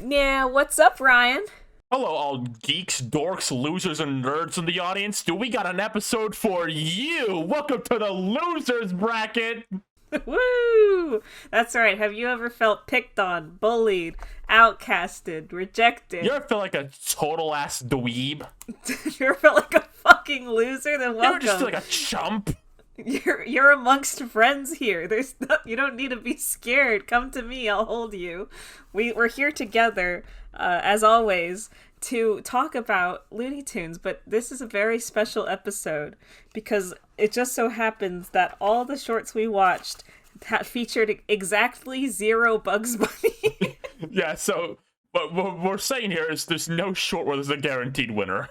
Yeah, what's up, Ryan? Hello, all geeks, dorks, losers, and nerds in the audience. We got an episode for you. Welcome to the losers bracket. Woo! That's right. Have you ever felt picked on, bullied, outcasted, rejected? You ever feel like a total ass dweeb? You ever felt like a fucking loser? Then You ever welcome. just feel like a chump? You're amongst friends here. You don't need to be scared. Come to me. I'll hold you. We're here together, as always, to talk about Looney Tunes. But this is a very special episode because it just so happens that all the shorts we watched featured exactly zero Bugs Bunny. Yeah. So, what we're saying here is there's no short where there's a guaranteed winner.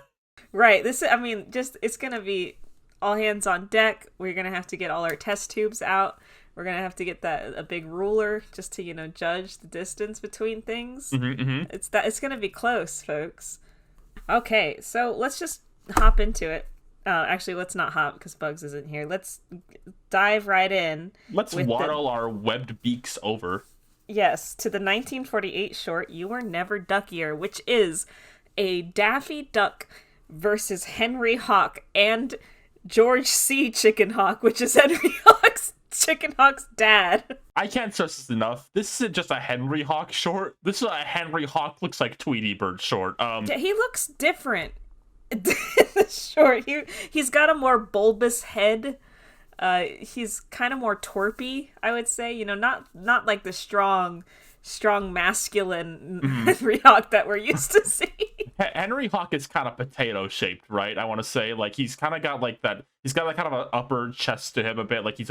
Right. It's gonna be all hands on deck. We're gonna have to get all our test tubes out. We're gonna have to get a big ruler just to judge the distance between things. It's gonna be close, folks. Okay, so let's just hop into it. Actually, let's not hop because Bugs isn't here. Let's dive right in. Let's waddle our webbed beaks over. Yes, to the 1948 short "You Were Never Duckier," which is a Daffy Duck versus Henry Hawk and George C. Chicken Hawk, which is Henry Hawk's Chicken Hawk's dad. I can't stress this enough. This isn't just a Henry Hawk short. This is a Henry Hawk looks like Tweety Bird short. Yeah, he looks different in the short. He's got a more bulbous head. He's kind of more torpy, I would say. Not like the strong masculine Henry Hawk that we're used to seeing. Henry Hawk is kind of potato shaped, right? I want to say, like, he's kind of got like that. He's got like kind of an upper chest to him a bit. Like he's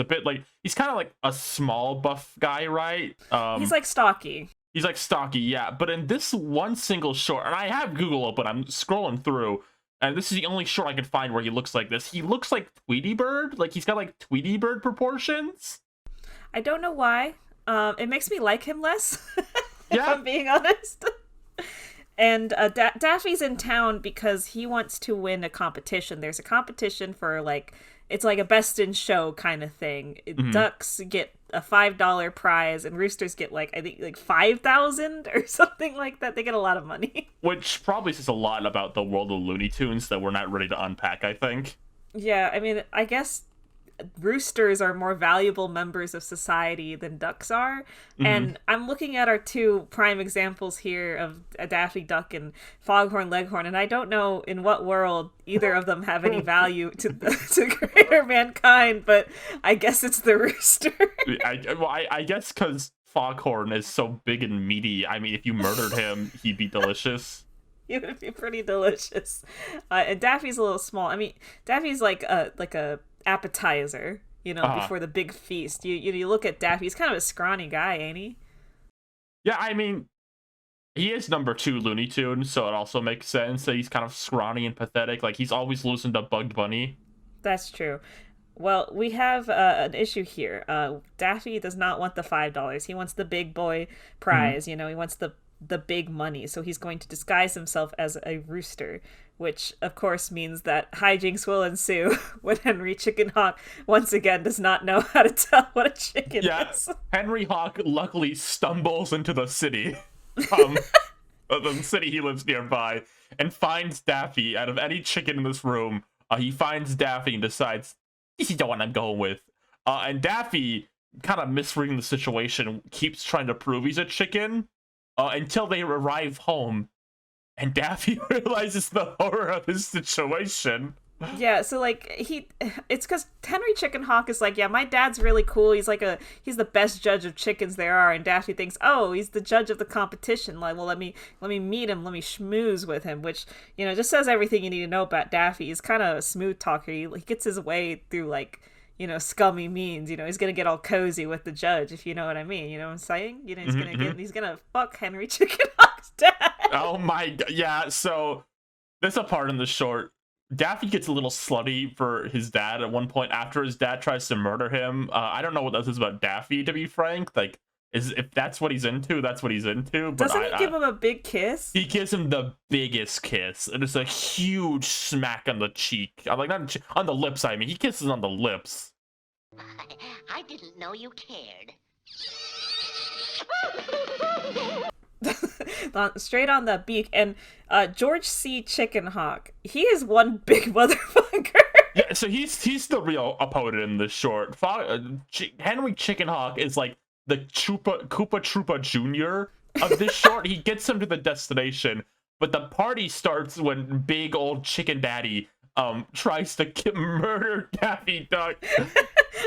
kind of like a small buff guy, right? He's like stocky. He's like stocky, yeah. But in this one single short, and I have Google open, I'm scrolling through, and this is the only short I can find where he looks like this. He looks like Tweety Bird. Like he's got like Tweety Bird proportions. I don't know why. It makes me like him less. If Yeah. I'm being honest. And Daffy's in town because he wants to win a competition. There's a competition for it's like a best in show kind of thing. Ducks get a $5 prize and roosters get I think like 5,000 or something like that. They get a lot of money. Which probably says a lot about the world of Looney Tunes that we're not ready to unpack, I think. Yeah, I mean, I guess roosters are more valuable members of society than ducks are. And I'm looking at our two prime examples here of a Daffy Duck and Foghorn Leghorn, and I don't know in what world either of them have any value to greater mankind, but I guess it's the rooster. I guess because Foghorn is so big and meaty. I mean, if you murdered him, he'd be delicious. It would be pretty delicious. And Daffy's a little small. I mean, Daffy's like a appetizer, before the big feast. You look at Daffy, he's kind of a scrawny guy, ain't he? Yeah, I mean, he is number 2 Looney Tune, so it also makes sense that he's kind of scrawny and pathetic. Like, he's always losing to Bugs Bunny. That's true. Well, we have an issue here. Daffy does not want the $5. He wants the big boy prize. He wants the big money. So he's going to disguise himself as a rooster, which of course means that hijinks will ensue when Henry Chicken Hawk once again does not know how to tell what a chicken is. Henry Hawk luckily stumbles into the city, the city he lives nearby, and finds Daffy. Out of any chicken in this room, he finds Daffy and decides, this is the one I'm going with. And Daffy, kind of misreading the situation, keeps trying to prove he's a chicken until they arrive home. And Daffy realizes the horror of his situation. Yeah, so it's because Henry Chicken Hawk is like, yeah, my dad's really cool. He's he's the best judge of chickens there are. And Daffy thinks, oh, he's the judge of the competition. Like, well, let me meet him. Let me schmooze with him, which, just says everything you need to know about Daffy. He's kind of a smooth talker. He gets his way through scummy means. He's gonna get all cozy with the judge, if you know what I mean. You know what I'm saying? He's gonna fuck Henry Chicken Hawk's dad. Oh my god, yeah, so there's a part in the short. Daffy gets a little slutty for his dad at one point after his dad tries to murder him. I don't know what this is about Daffy, to be frank. If that's what he's into, that's what he's into. But Doesn't he give him a big kiss? He gives him the biggest kiss. And it's a huge smack on the cheek. Not on the lips, I mean. He kisses on the lips. I didn't know you cared. Straight on the beak. And George C. Chickenhawk, he is one big motherfucker. Yeah, so he's the real opponent in this short. Henry Chickenhawk is like the Koopa Troopa Jr. of this short. He gets him to the destination, but the party starts when big old Chicken Daddy tries to murder Daffy Duck.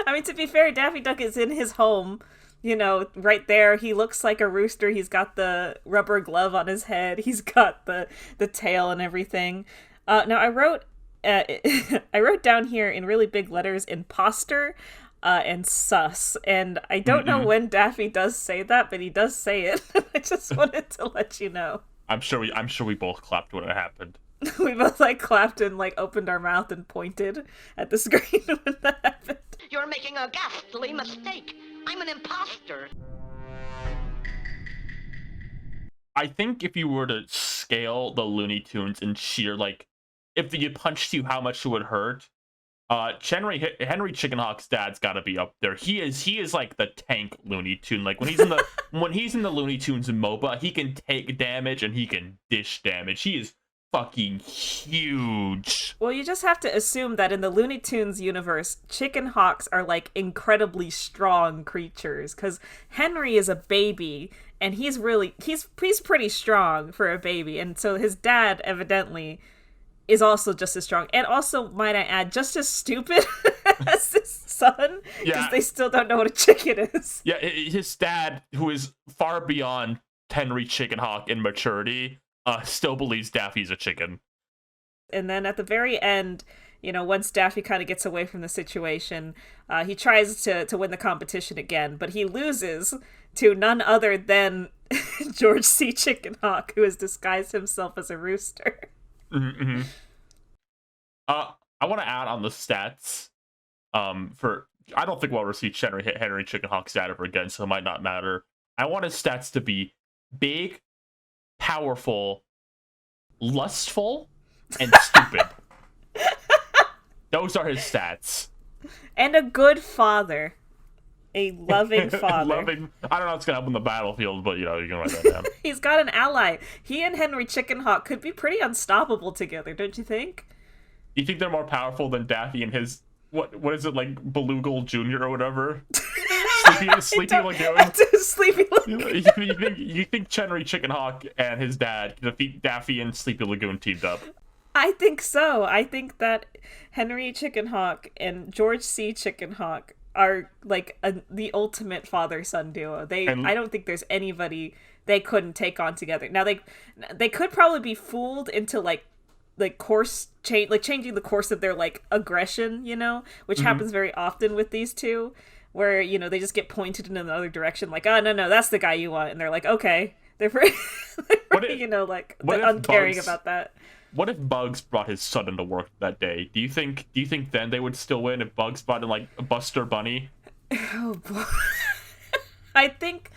I mean, to be fair, Daffy Duck is in his home, right there. He looks like a rooster. He's got the rubber glove on his head. He's got the tail and everything. Now, I wrote down here in really big letters, imposter and sus. And I don't know when Daffy does say that, but he does say it. I just wanted to let you know. I'm sure we both clapped when it happened. We both clapped and opened our mouth and pointed at the screen when that happened. You're making a ghastly mistake. I'm an imposter. I think if you were to scale the Looney Tunes in sheer, if you punched you, how much it would hurt, Henry Chickenhawk's dad's got to be up there. He is like the tank Looney Tune. Like when he's in the Looney Tunes MOBA, he can take damage and he can dish damage. He is fucking huge. Well, you just have to assume that in the Looney Tunes universe, chicken hawks are incredibly strong creatures, because Henry is a baby and he's pretty strong for a baby, and so his dad evidently is also just as strong, and also, might I add, just as stupid as his son, because they still don't know what a chicken is. Yeah, his dad, who is far beyond Henry Chickenhawk in maturity, still believes Daffy's a chicken. And then at the very end, once Daffy kind of gets away from the situation, he tries to win the competition again, but he loses to none other than George C. Chickenhawk, who has disguised himself as a rooster. Mm-hmm. I want to add on the stats. I don't think we'll ever see Henry Chickenhawk's stat ever again, so it might not matter. I want his stats to be big, powerful, lustful, and stupid. Those are his stats. And a good father. A loving father. I don't know what's going to happen in the battlefield, but, you can write that down. He's got an ally. He and Henry Chickenhawk could be pretty unstoppable together, don't you think? You think they're more powerful than Daffy and his, what is it, Belugal Jr. or whatever? Sleepy Lagoon? Sleepy Lagoon. You think Henry Chickenhawk and his dad defeat Daffy and Sleepy Lagoon teamed up? I think so. I think that Henry Chickenhawk and George C. Chickenhawk are the ultimate father-son duo. I don't think there's anybody they couldn't take on together. Now they could probably be fooled into changing the course of their aggression, which happens very often with these two, where they just get pointed in another direction, oh no, that's the guy you want, and they're okay. They're pretty uncaring about that. What if Bugs brought his son into work that day? Do you think then they would still win if Bugs brought in Buster Bunny? Oh boy. I think.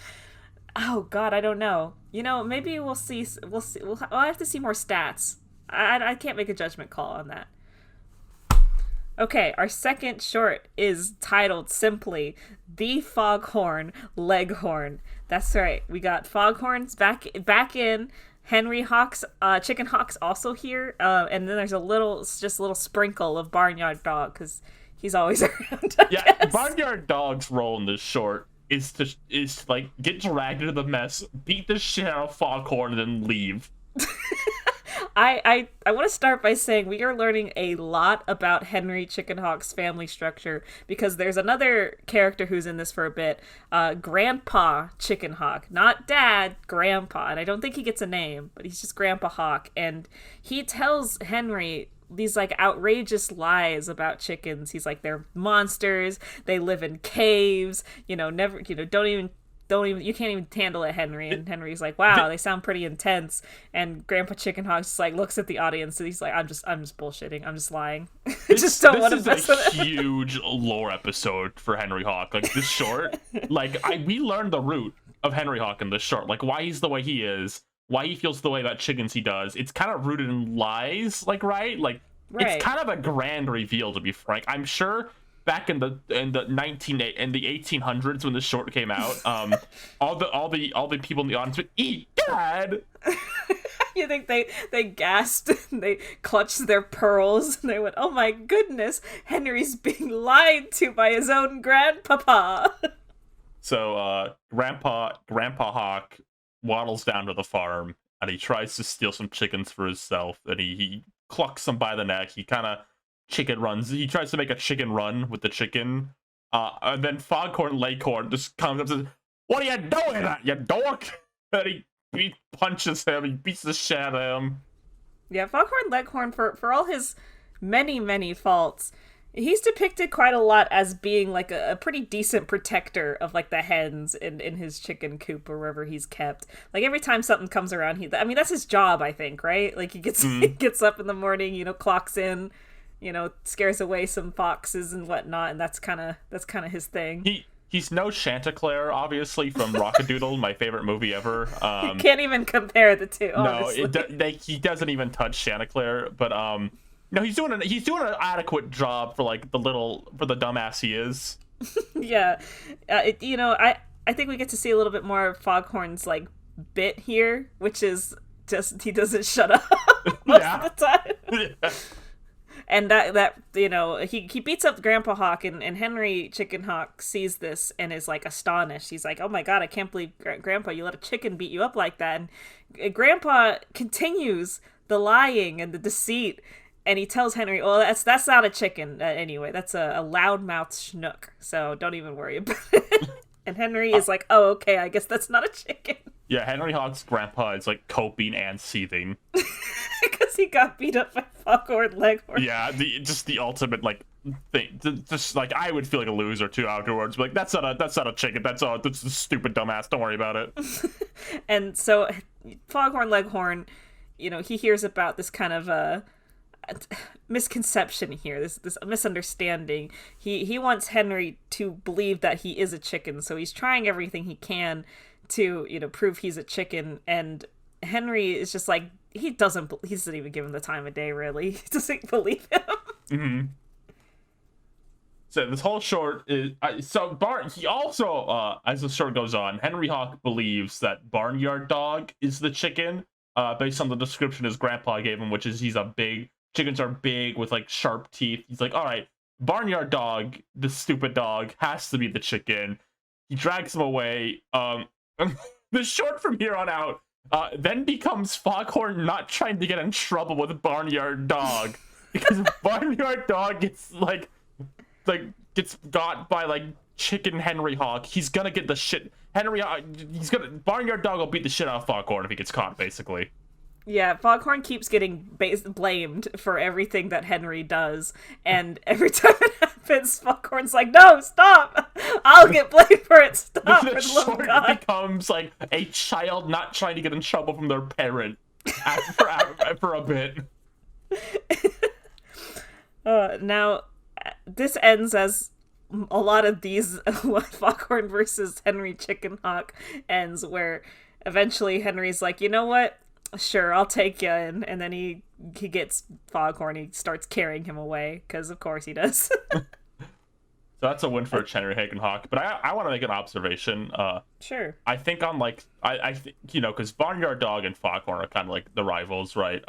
Oh God, I don't know. Maybe we'll see. We'll have to see more stats. I can't make a judgment call on that. Okay, our second short is titled simply "The Foghorn Leghorn." That's right. We got Foghorns back in. Henry Hawks, Chicken Hawk's also here, and then there's a little sprinkle of Barnyard Dog, because he's always around. I guess. Barnyard Dog's role in this short is to get dragged into the mess, beat the shit out of Foghorn, and then leave. I want to start by saying we are learning a lot about Henry Chickenhawk's family structure, because there's another character who's in this for a bit, Grandpa Chickenhawk, not Dad, Grandpa, and I don't think he gets a name, but he's just Grandpa Hawk, and he tells Henry these outrageous lies about chickens. He's they're monsters, they live in caves, never, don't even you can't even handle it, Henry. And Henry's wow, they sound pretty intense. And Grandpa Chickenhawk just looks at the audience and he's I'm just bullshitting, I'm just lying. I just don't want to mess with it. This is a huge lore episode for Henry Hawk. This short, we learned the root of Henry Hawk in this short, why he's the way he is, why he feels the way about chickens he does. It's kind of rooted in lies, right? Right. It's kind of a grand reveal, to be frank. I'm sure back in the 1800s when the short came out, all the people in the audience would eat Dad. You think they gasped and they clutched their pearls and they went, "Oh my goodness, Henry's being lied to by his own grandpapa." So Grandpa Hawk waddles down to the farm and he tries to steal some chickens for himself, and he clucks them by the neck. He kind of he tries to make a chicken run with the chicken, and then Foghorn Leghorn just comes up and says, "What are you doing, you dork?" And he punches him, he beats the shit out of him. Yeah, Foghorn Leghorn, for all his many faults, he's depicted quite a lot as being like a pretty decent protector of like the hens in his chicken coop or wherever he's kept. Like every time something comes around, that's his job, I think, right? Like he gets up in the morning, clocks in, scares away some foxes and whatnot, and that's kind of his thing. He's no Chanticleer, obviously, from Rockadoodle, my favorite movie ever. You can't even compare the two. Honestly. No, he doesn't even touch Chanticleer, but no, he's doing an adequate job for like the dumbass he is. Yeah, I think we get to see a little bit more of Foghorn's like bit here, which is just he doesn't shut up most of the time. Yeah. And that he beats up Grandpa Hawk, and Henry Chicken Hawk sees this and is like astonished. He's like, "Oh my god, I can't believe Grandpa, you let a chicken beat you up like that." And Grandpa continues the lying and the deceit, and he tells Henry, "Well, that's not a chicken anyway. That's a loudmouth schnook. So don't even worry about it." And Henry is like, "Oh, okay, I guess that's not a chicken." Yeah, Henry Hawk's grandpa is like coping and seething because he got beat up by Foghorn Leghorn. Yeah, the ultimate like thing. Just like I would feel like a loser too afterwards. But, like that's not a chicken. That's a stupid dumbass. Don't worry about it. And so Foghorn Leghorn, he hears about this kind of misconception here, this misunderstanding. He wants Henry to believe that he is a chicken, so he's trying everything he can to prove he's a chicken, and Henry is just like he doesn't even give him the time of day, really. He doesn't believe him. Mm-hmm. So this whole short is he also as the short goes on, Henry Hawk believes that Barnyard Dog is the chicken, based on the description his grandpa gave him, which is chickens are big with like sharp teeth. He's like, all right, Barnyard Dog, the stupid dog, has to be the chicken. He drags him away. The short from here on out then becomes Foghorn not trying to get in trouble with Barnyard Dog, because Barnyard Dog gets gets got by like chicken Henry Hawk. He's gonna get the shit. Barnyard Dog will beat the shit out of Foghorn if he gets caught, basically. Yeah, Foghorn keeps getting blamed for everything that Henry does, and every time it happens, Foghorn's like, "No, stop! I'll get blamed for it. Stop!" The short becomes like a child not trying to get in trouble from their parent for a bit. Now, this ends as a lot of these Foghorn versus Henry Chicken Hawk ends, where eventually Henry's like, "You know what? Sure, I'll take you," and then he gets Foghorn. He starts carrying him away, because of course he does. So that's a win for Henry Chicken Hawk. But I want to make an observation. Sure. I think on like I think because Barnyard Dog and Foghorn are kind of like the rivals, right?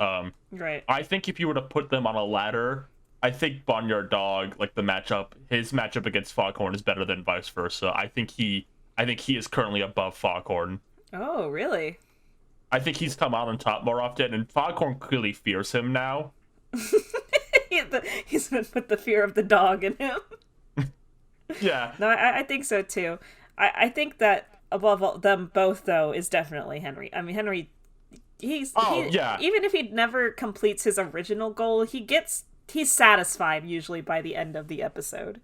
Right. I think if you were to put them on a ladder, I think Barnyard Dog, like his matchup against Foghorn is better than vice versa. I think he is currently above Foghorn. Oh, really? I think he's come out on top more often, and Foghorn clearly fears him now. He's been put the fear of the dog in him. Yeah. No, I think so too. I think that above them both, though, is definitely Henry. I mean, Henry, yeah. Even if he never completes his original goal, he's satisfied usually by the end of the episode.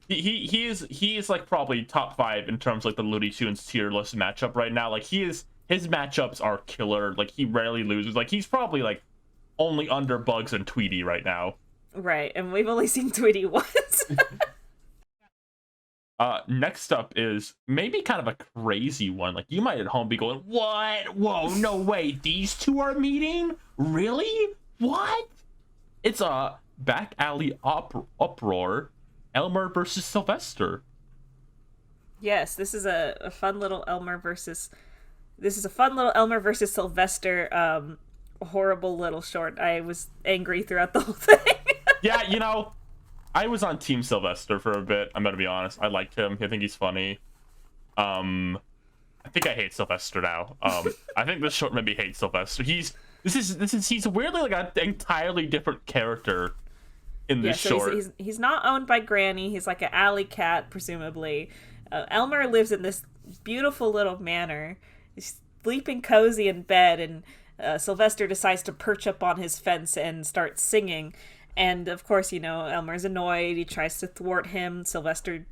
He is like probably top 5 in terms of like the Looney Tunes tier list matchup right now. Like his matchups are killer. Like he rarely loses. Like he's probably like only under Bugs and Tweety right now. Right, and we've only seen Tweety once. Next up is maybe kind of a crazy one. Like you might at home be going, "What? Whoa, no way! These two are meeting? Really? What?" It's a back alley uproar. Elmer versus Sylvester. Yes, this is a fun little Elmer versus. This is a fun little Elmer versus Sylvester. Horrible little short. I was angry throughout the whole thing. Yeah, I was on Team Sylvester for a bit. I'm gonna be honest. I liked him. I think he's funny. I think I hate Sylvester now. I think this short made me hate Sylvester. He's weirdly like an entirely different character in this short. He's not owned by Granny. He's like an alley cat, presumably. Elmer lives in this beautiful little manor. He's sleeping cozy in bed, and Sylvester decides to perch up on his fence and start singing. And of course, Elmer's annoyed. He tries to thwart him. Sylvester,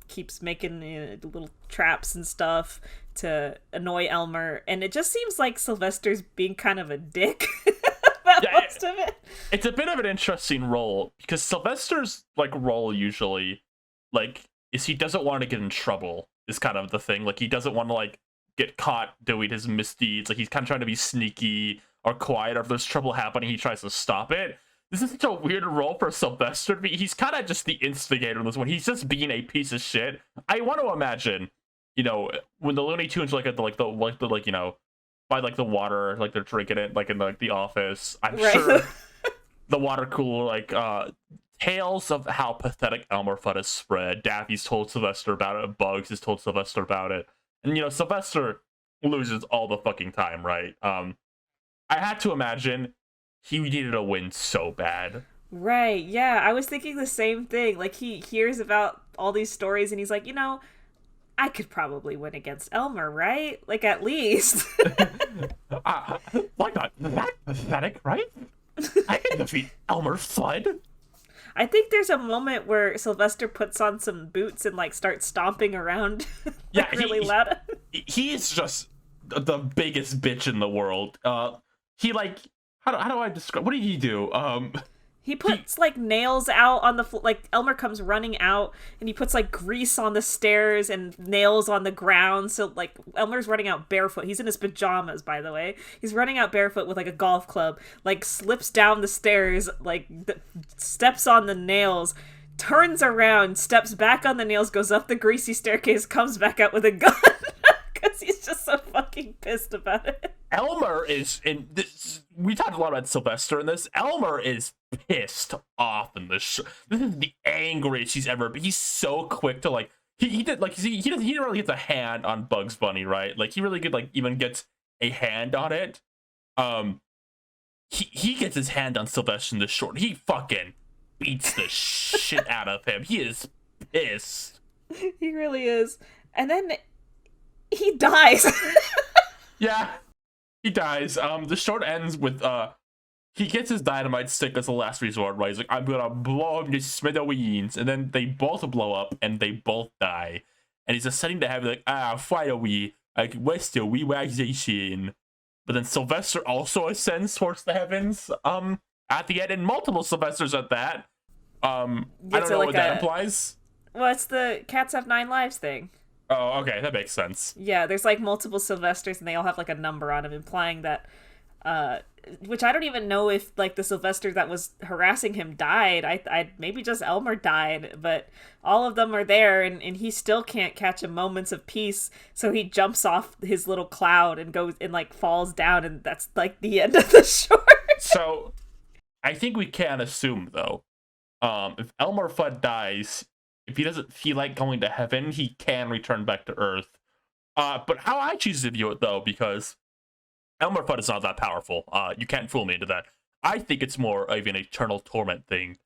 keeps making little traps and stuff to annoy Elmer. And it just seems like Sylvester's being kind of a dick about most of it. It's a bit of an interesting role because Sylvester's role usually is he doesn't want to get in trouble is kind of the thing. He doesn't want to get caught doing his misdeeds. He's kind of trying to be sneaky or quiet, or if there's trouble happening, he tries to stop it. This is such a weird role for Sylvester to be. He's kind of just the instigator in this one. He's just being a piece of shit. I want to imagine, when the Looney Tunes by the water, they're drinking it, in the office. I'm sure the water cooler, tales of how pathetic Elmer Fudd is spread. Daffy's told Sylvester about it. Bugs has told Sylvester about it. And, Sylvester loses all the fucking time, right? I had to imagine he needed a win so bad. Right, yeah. I was thinking the same thing. He hears about all these stories and he's like, I could probably win against Elmer, right? At least. Not that pathetic, right? I can defeat Elmer Fudd. I think there's a moment where Sylvester puts on some boots and starts stomping around really loud. He's just the biggest bitch in the world. He how do I describe? What did he do? He puts nails out on the floor. Elmer comes running out and he puts grease on the stairs and nails on the ground. So Elmer's running out barefoot. He's in his pajamas, by the way. He's running out barefoot with a golf club. Slips down the stairs. Steps on the nails. Turns around. Steps back on the nails. Goes up the greasy staircase. Comes back out with a gun. Because he's just so fucking pissed about it. Elmer is in this. We talked a lot about Sylvester in this. Elmer is pissed off in this. This is the angriest he's ever been. He's so quick to he didn't really get a hand on Bugs Bunny, right? He really could even gets a hand on it. He gets his hand on Sylvester in this short. He fucking beats the shit out of him. He is pissed. He really is. And then he dies. Yeah. He dies. The short ends with he gets his dynamite stick as a last resort, right? He's like, I'm gonna blow up your smithereens, and then they both blow up and they both die. And he's ascending to heaven, finally, Wester, we waxation. But then Sylvester also ascends towards the heavens. At the end, and multiple Sylvesters at that. I don't know what that implies. Well, it's the cats have 9 lives thing. Oh, okay, that makes sense. Yeah, there's multiple Sylvesters and they all have a number on them, implying that which I don't even know if the Sylvester that was harassing him died. I maybe just Elmer died, but all of them are there and he still can't catch a moments of peace, so he jumps off his little cloud and goes and falls down, and that's the end of the short. So I think we can assume though, if Elmer Fudd dies, if he doesn't feel like going to heaven, he can return back to Earth. But how I choose to view it, though, because Elmer Fudd is not that powerful. You can't fool me into that. I think it's more of an eternal torment thing.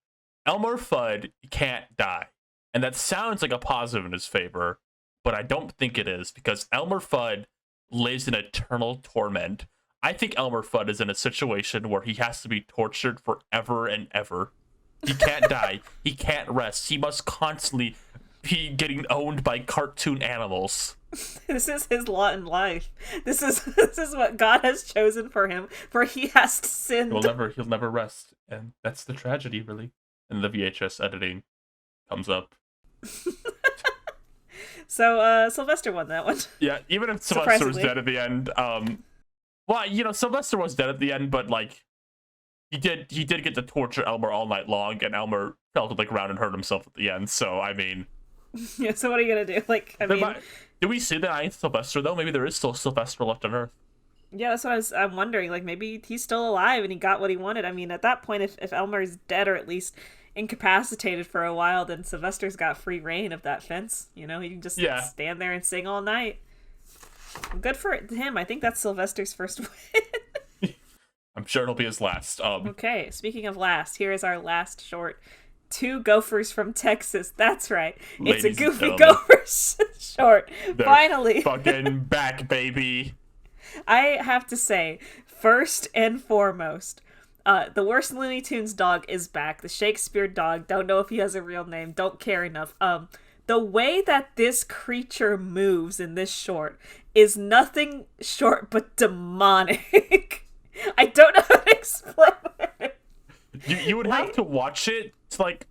Elmer Fudd can't die. And that sounds like a positive in his favor, but I don't think it is, because Elmer Fudd lives in eternal torment. I think Elmer Fudd is in a situation where he has to be tortured forever and ever. He can't die. He can't rest. He must constantly be getting owned by cartoon animals. This is his lot in life. This is what God has chosen for him, for he has sinned. He'll never rest, and that's the tragedy, really. And the VHS editing comes up. So Sylvester won that one. Yeah, even if Sylvester was dead at the end. Sylvester was dead at the end, but he did get to torture Elmer all night long, and Elmer fell to the ground and hurt himself at the end. So I mean, Yeah, so what are you gonna do? Like, I mean, do we see that I ain't Sylvester though? Maybe there is still Sylvester left on Earth. yeah, that's what I'm wondering. Like, maybe he's still alive and he got what he wanted. I mean, at that point, if Elmer's dead or at least incapacitated for a while, then Sylvester's got free reign of that fence. You know, he can just stand there and sing all night. Good for him. I think that's Sylvester's first win. I'm sure it'll be his last. Okay, speaking of last, here is our last short. 2 Gophers from Texas. That's right. It's a Goofy Gophers short. They're Finally. fucking back, baby. I have to say, first and foremost, the worst Looney Tunes dog is back. The Shakespeare dog. Don't know if he has a real name. Don't care enough. The way that this creature moves in this short is nothing short but demonic. I don't know how to explain it. You would have to watch it. It's like,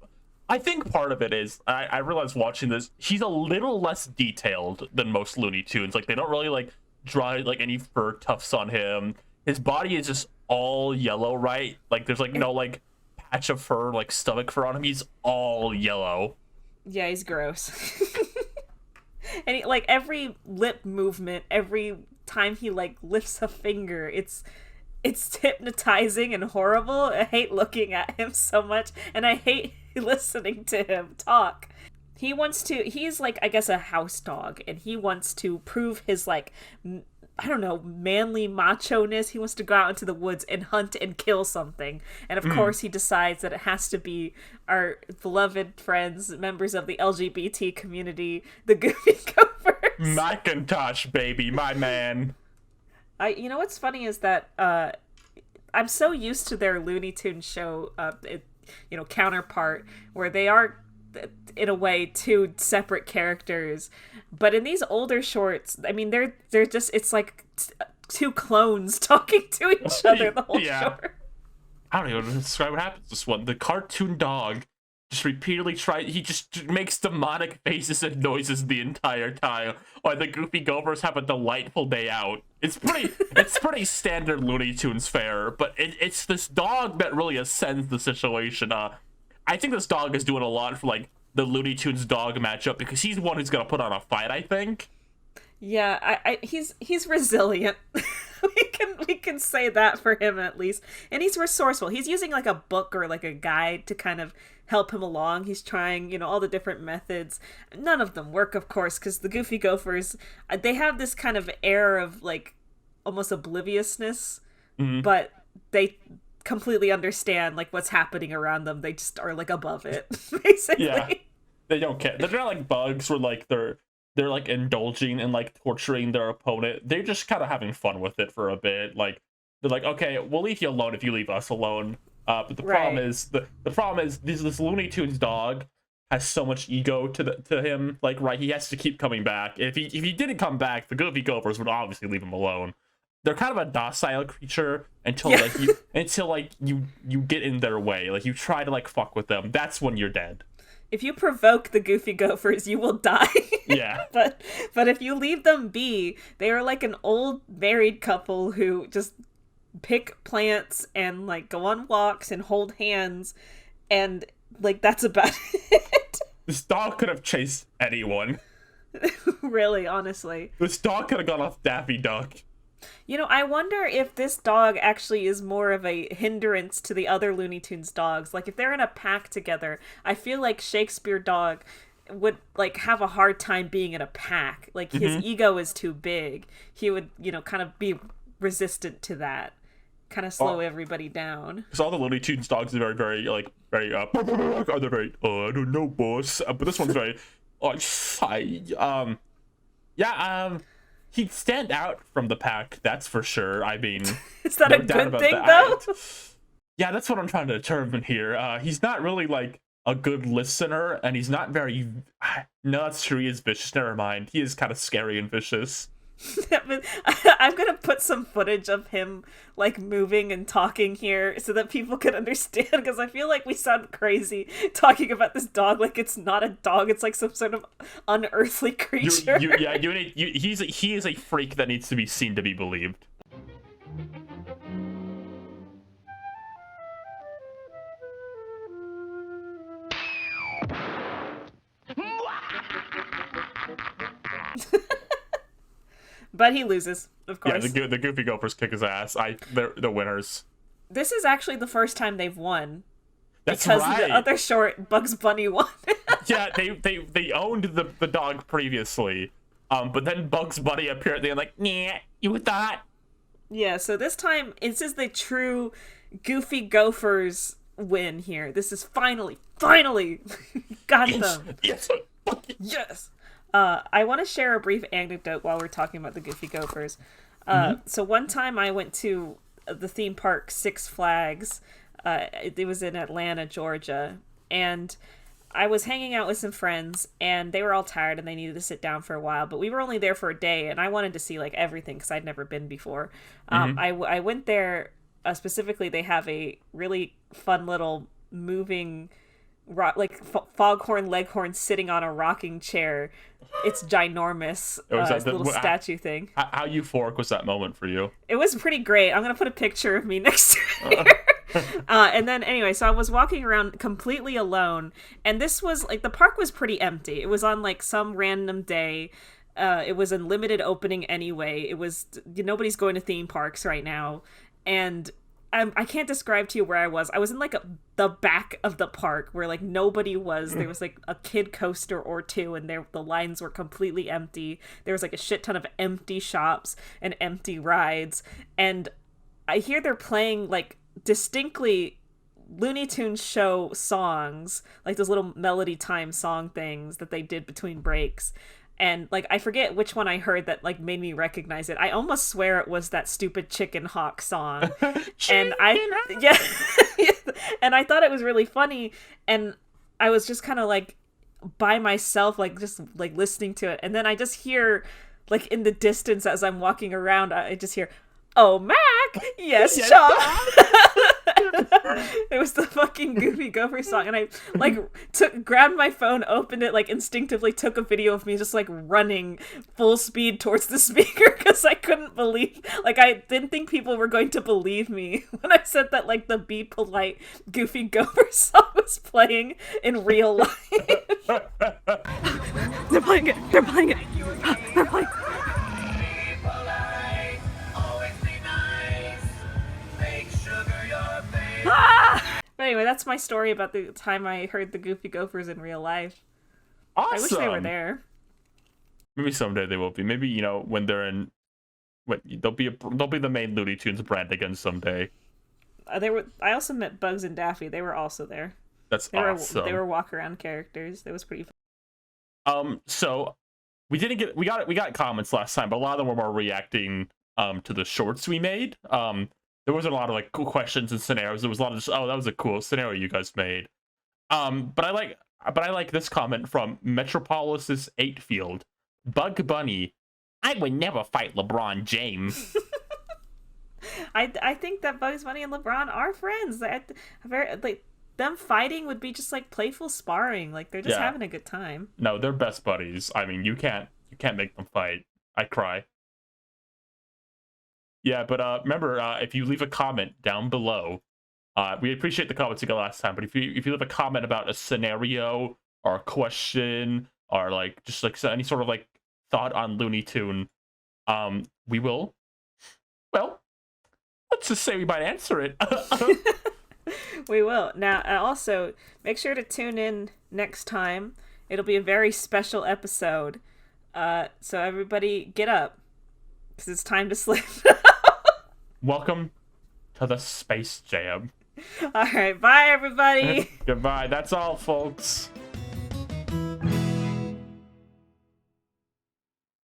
I think part of it is, I realized watching this, he's a little less detailed than most Looney Tunes. Like, they don't really, like, draw, like, any fur tufts on him. His body is just all yellow, right? Like, there's, like, no, like, patch of fur, like, stomach fur on him. He's all yellow. Yeah, he's gross. And, like, every lip movement, every time he, like, lifts a finger, it's hypnotizing and horrible. I hate looking at him so much, and I hate listening to him talk. He's like, I guess, a house dog, and he wants to prove his, like, I don't know, manly macho-ness. He wants to go out into the woods and hunt and kill something. And of course he decides that it has to be our beloved friends, members of the LGBT community, the Goofy Gophers. Macintosh, baby, my man. You know what's funny is that I'm so used to their Looney Tunes show, counterpart, where they are, in a way, 2 separate characters. But in these older shorts, I mean, they're just, it's like 2 clones talking to each other the whole short. I don't even describe what happens this one. The cartoon dog just repeatedly he just makes demonic faces and noises the entire time, while the Goofy Gophers have a delightful day out. It's pretty standard Looney Tunes fare, but it's this dog that really ascends the situation. I think this dog is doing a lot for, like, the Looney Tunes dog matchup, because he's the one who's gonna put on a fight, I think. Yeah, he's resilient. we can say that for him at least. And he's resourceful. He's using, like, a book or, like, a guide to kind of help him along. He's trying, all the different methods. None of them work, of course, because the Goofy Gophers, they have this kind of air of, like, almost obliviousness, but they completely understand, like, what's happening around them. They just are, like, above it, basically. Yeah, they don't care. They're not like bugs where, like, they're like indulging and, like, torturing their opponent. They're just kind of having fun with it for a bit. Like, they're like, okay, we'll leave you alone if you leave us alone. But the problem is this Looney Tunes dog has so much ego to him. Like, right, he has to keep coming back. If he didn't come back, the Goofy Gophers would obviously leave him alone. They're kind of a docile creature until you get in their way. Like, you try to, like, fuck with them. That's when you're dead. If you provoke the Goofy Gophers, you will die. Yeah. But if you leave them be, they are like an old married couple who just pick plants and, like, go on walks and hold hands, and, like, that's about it. This dog could have chased anyone. Really, honestly. This dog could have gone off Daffy Duck. I wonder if this dog actually is more of a hindrance to the other Looney Tunes dogs. Like, if they're in a pack together, I feel like Shakespeare dog would, like, have a hard time being in a pack. Like, his ego is too big. He would, kind of be resistant to that. Kind of slow everybody down. Because all the Looney Tunes dogs are very, very, are they very, I don't know, boss. But this one's very, he'd stand out from the pack, that's for sure. I mean, is that a good thing, though? Yeah, that's what I'm trying to determine here. He's not really, like, a good listener, and he's not very... No, that's true, he is vicious, never mind. He is kind of scary and vicious. I'm gonna put some footage of him, like, moving and talking here so that people can understand, because I feel like we sound crazy talking about this dog like it's not a dog, it's like some sort of unearthly creature. He is a freak that needs to be seen to be believed. But he loses, of Yeah, course. the Goofy Gophers kick his ass. They're the winners. This is actually the first time they've won. That's because right. the other short, Bugs Bunny, won. Yeah, they owned the dog previously, but then Bugs Bunny appeared. They're like, "Nah, you thought." Yeah, so this time this is the true Goofy Gophers win here. This is finally got them. Yes. Yes. I want to share a brief anecdote while we're talking about the Goofy Gophers. So one time I went to the theme park Six Flags. It was in Atlanta, Georgia, and I was hanging out with some friends, and they were all tired and they needed to sit down for a while, but we were only there for a day, and I wanted to see like everything because I'd never been before. I went there specifically. They have a really fun little moving Foghorn Leghorn sitting on a rocking chair. It's ginormous. It's a little statue thing. How euphoric was that moment for you? It was pretty great. I'm gonna put a picture of me next to it here. And then anyway, so I was walking around completely alone, and this was like the park was pretty empty. It was on like some random day. It was a limited opening anyway. It was nobody's going to theme parks right now, and I can't describe to you where I was. I was in like the back of the park where like nobody was. There was like a kid coaster or two, and the lines were completely empty. There was like a shit ton of empty shops and empty rides, and I hear they're playing like distinctly Looney Tunes show songs, like those little melody time song things that they did between breaks. And like I forget which one I heard that like made me recognize it. I almost swear it was that stupid Chicken Hawk song. And yeah, and I thought it was really funny, and I was just kind of like by myself, like just like listening to it, and then I just hear like in the distance as I'm walking around, I just hear, "Oh, Mac, yes, Chuck." It was the fucking Goofy Gopher song, and I like grabbed my phone, opened it, like instinctively took a video of me just like running full speed towards the speaker because I couldn't believe, like I didn't think people were going to believe me when I said that like the Be Polite Goofy Gopher song was playing in real life. They're playing it. They're playing it. They're playing. But anyway, that's my story about the time I heard the Goofy Gophers in real life. Awesome. I wish they were there. Maybe someday they will be. Maybe when they're in, they'll be the main Looney Tunes brand again someday. I also met Bugs and Daffy. They were also there. That's awesome. They were walk around characters. That was pretty fun. So we got comments last time, but a lot of them were more reacting to the shorts we made. There wasn't a lot of like cool questions and scenarios. There was a lot of just, oh, that was a cool scenario you guys made. But I like this comment from Metropolis 8 Field. Bug Bunny, I would never fight LeBron James. I think that Bugs Bunny and LeBron are friends. Them fighting would be just like playful sparring. Like they're just having a good time. No, they're best buddies. I mean, you can't make them fight. I'd cry. Yeah, but remember, if you leave a comment down below, we appreciate the comments you got last time. But if you leave a comment about a scenario or a question or like just like any sort of like thought on Looney Tune, we will. Well, let's just say we might answer it. We will. Now, also make sure to tune in next time. It'll be a very special episode. So everybody, get up because it's time to sleep. Welcome to the Space Jam. All right, bye everybody. Goodbye. That's all, folks.